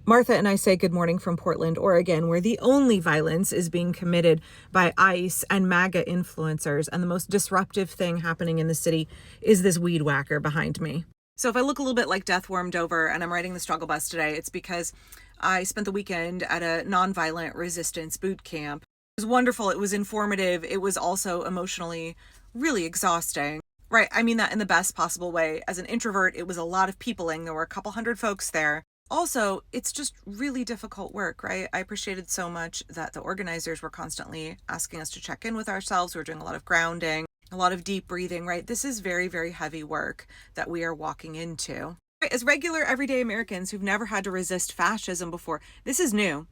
Martha and I say good morning from Portland, Oregon, where the only violence is being committed by ICE and MAGA influencers. And the most disruptive thing happening in the city is this weed whacker behind me. So if I look a little bit like Death Wormed Over and I'm riding the struggle bus today, it's because I spent the weekend at a nonviolent resistance boot camp. It was wonderful. It was informative. It was also emotionally really exhausting. Right. I mean that in the best possible way. As an introvert, it was a lot of peopling. There were a couple hundred folks there. Also, it's just really difficult work, right? I appreciated so much that the organizers were constantly asking us to check in with ourselves. We were doing a lot of grounding, a lot of deep breathing, right? This is very, very heavy work that we are walking into. As regular, everyday Americans who've never had to resist fascism before, this is new.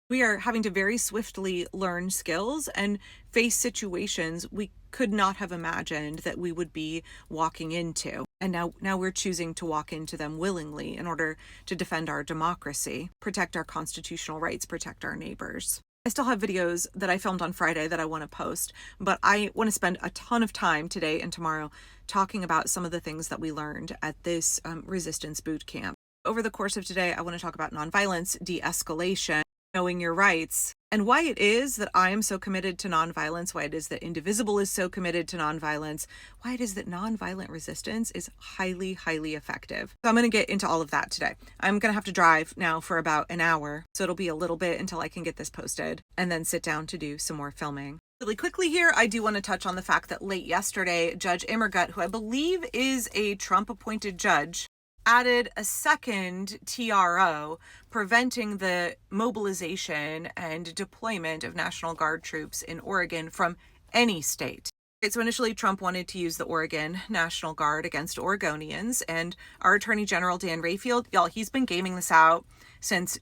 We are having to very swiftly learn skills and face situations we could not have imagined that we would be walking into. And now we're choosing to walk into them willingly in order to defend our democracy, protect our constitutional rights, protect our neighbors. I still have videos that I filmed on Friday that I want to post, but I want to spend a ton of time today and tomorrow talking about some of the things that we learned at this resistance boot camp. Over the course of today, I want to talk about nonviolence, de-escalation, knowing your rights, and why it is that I am so committed to nonviolence, why it is that Indivisible is so committed to nonviolence, why it is that nonviolent resistance is highly, highly effective. So I'm going to get into all of that today. I'm going to have to drive now for about an hour, so it'll be a little bit until I can get this posted and then sit down to do some more filming. Really quickly here, I do want to touch on the fact that late yesterday, Judge Immergut, who I believe is a Trump-appointed judge, added a second TRO preventing the mobilization and deployment of National Guard troops in Oregon from any state. So initially Trump wanted to use the Oregon National Guard against Oregonians, and our Attorney General Dan Rayfield, y'all, he's been gaming this out since,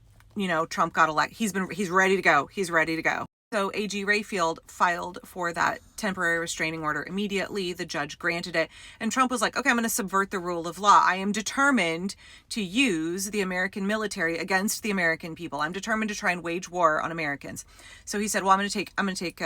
Trump got elected. He's ready to go. He's ready to go. So AG Rayfield filed for that temporary restraining order immediately. The judge granted it. And Trump was like, okay, I'm going to subvert the rule of law. I am determined to use the American military against the American people. I'm determined to try and wage war on Americans. So he said, well, I'm going to take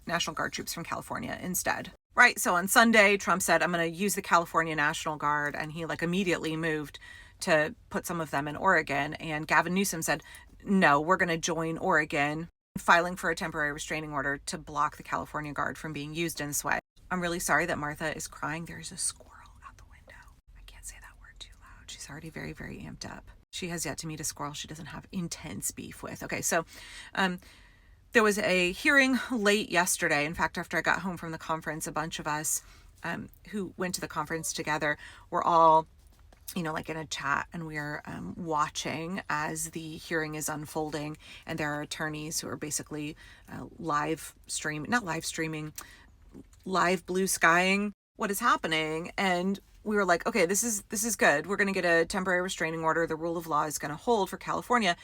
National Guard troops from California instead. Right. So on Sunday, Trump said, I'm going to use the California National Guard. And he immediately moved to put some of them in Oregon. And Gavin Newsom said, no, we're going to join Oregon, filing for a temporary restraining order to block the California Guard from being used in this way. I'm really sorry that Martha is crying. There's a squirrel out the window. I can't say that word too loud. She's already very, very amped up. She has yet to meet a squirrel she doesn't have intense beef with. Okay, so there was a hearing late yesterday. In fact, after I got home from the conference, a bunch of us who went to the conference together were all in a chat, and we're watching as the hearing is unfolding, and there are attorneys who are basically live blue skying what is happening. And we were like, okay, this is good. We're going to get a temporary restraining order. The rule of law is going to hold for California.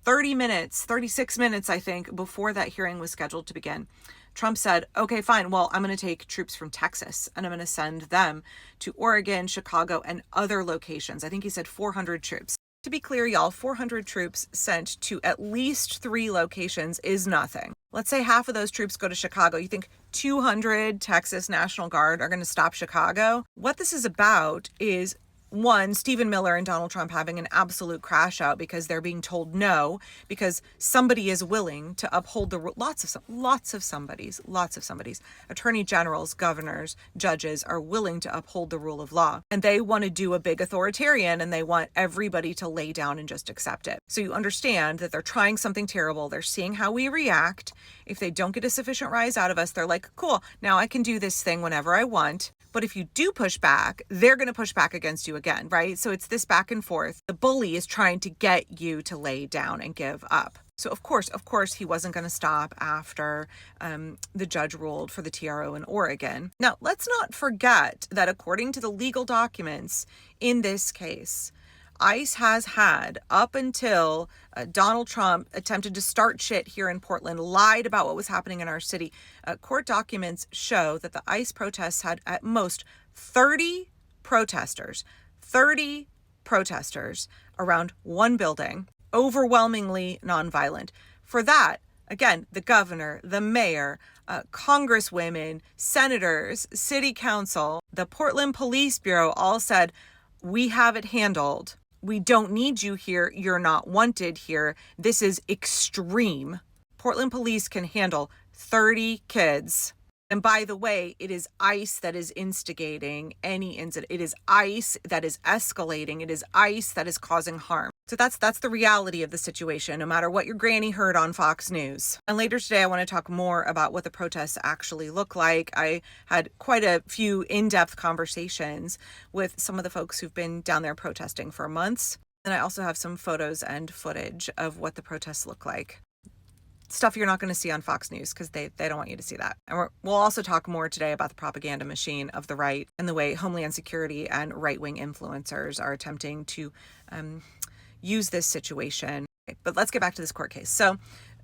36 minutes, I think, before that hearing was scheduled to begin, Trump said, okay, fine. Well, I'm going to take troops from Texas and I'm going to send them to Oregon, Chicago, and other locations. I think he said 400 troops. To be clear, y'all, 400 troops sent to at least 3 locations is nothing. Let's say half of those troops go to Chicago. You think 200 Texas National Guard are going to stop Chicago? What this is about is, one, Stephen Miller and Donald Trump having an absolute crash out because they're being told no, because somebody is willing to uphold the lots of somebodies, attorney generals, governors, judges are willing to uphold the rule of law, and they want to do a big authoritarian, and they want everybody to lay down and just accept it. So you understand that they're trying something terrible. They're seeing how we react. If they don't get a sufficient rise out of us, they're like, cool, now I can do this thing whenever I want. But if you do push back, they're going to push back against you again, right? So it's this back and forth. The bully is trying to get you to lay down and give up. So of course, he wasn't going to stop after the judge ruled for the TRO in Oregon. Now, let's not forget that according to the legal documents in this case, ICE has had, up until Donald Trump attempted to start shit here in Portland, lied about what was happening in our city. Court documents show that the ICE protests had at most 30 protesters around one building, overwhelmingly nonviolent. For that, again, the governor, the mayor, congresswomen, senators, city council, the Portland Police Bureau all said, we have it handled. We don't need you here. You're not wanted here. This is extreme. Portland police can handle 30 kids. And by the way, it is ICE that is instigating any incident. It is ICE that is escalating. It is ICE that is causing harm. So that's the reality of the situation, no matter what your granny heard on Fox News. And later today, I want to talk more about what the protests actually look like. I had quite a few in-depth conversations with some of the folks who've been down there protesting for months. And I also have some photos and footage of what the protests look like. Stuff you're not going to see on Fox News because they don't want you to see that. And we'll also talk more today about the propaganda machine of the right and the way Homeland Security and right-wing influencers are attempting to use this situation. But let's get back to this court case. So,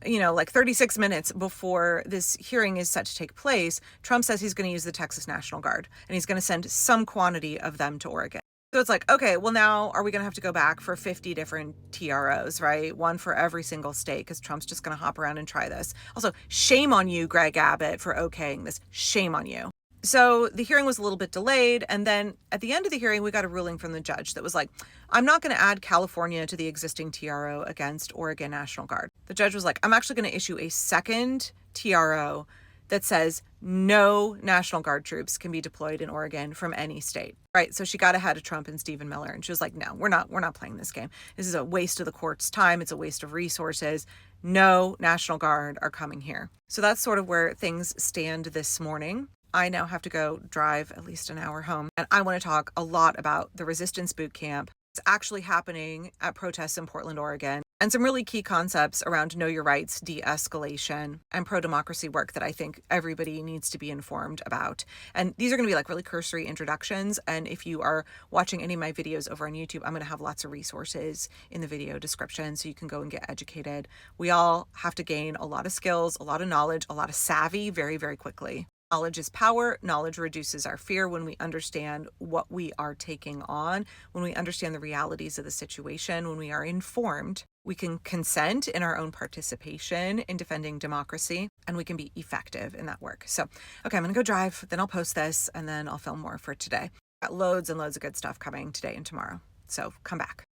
like 36 minutes before this hearing is set to take place, Trump says he's going to use the Texas National Guard and he's going to send some quantity of them to Oregon. So it's like, okay, well now are we going to have to go back for 50 different TROs, right? One for every single state because Trump's just going to hop around and try this. Also, shame on you, Greg Abbott, for okaying this. Shame on you. So the hearing was a little bit delayed. And then at the end of the hearing, we got a ruling from the judge that was like, I'm not going to add California to the existing TRO against Oregon National Guard. The judge was like, I'm actually going to issue a second TRO that says no National Guard troops can be deployed in Oregon from any state. Right. So she got ahead of Trump and Stephen Miller and she was like, no, we're not playing this game. This is a waste of the court's time. It's a waste of resources. No National Guard are coming here. So that's sort of where things stand this morning. I now have to go drive at least an hour home. And I want to talk a lot about the resistance boot camp. It's actually happening at protests in Portland, Oregon, and some really key concepts around know your rights, de-escalation, and pro-democracy work that I think everybody needs to be informed about. And these are going to be like really cursory introductions. And if you are watching any of my videos over on YouTube, I'm going to have lots of resources in the video description so you can go and get educated. We all have to gain a lot of skills, a lot of knowledge, a lot of savvy very, very quickly. Knowledge is power. Knowledge reduces our fear when we understand what we are taking on, when we understand the realities of the situation, when we are informed. We can consent in our own participation in defending democracy, and we can be effective in that work. So, okay, I'm going to go drive, then I'll post this, and then I'll film more for today. Got loads and loads of good stuff coming today and tomorrow. So come back.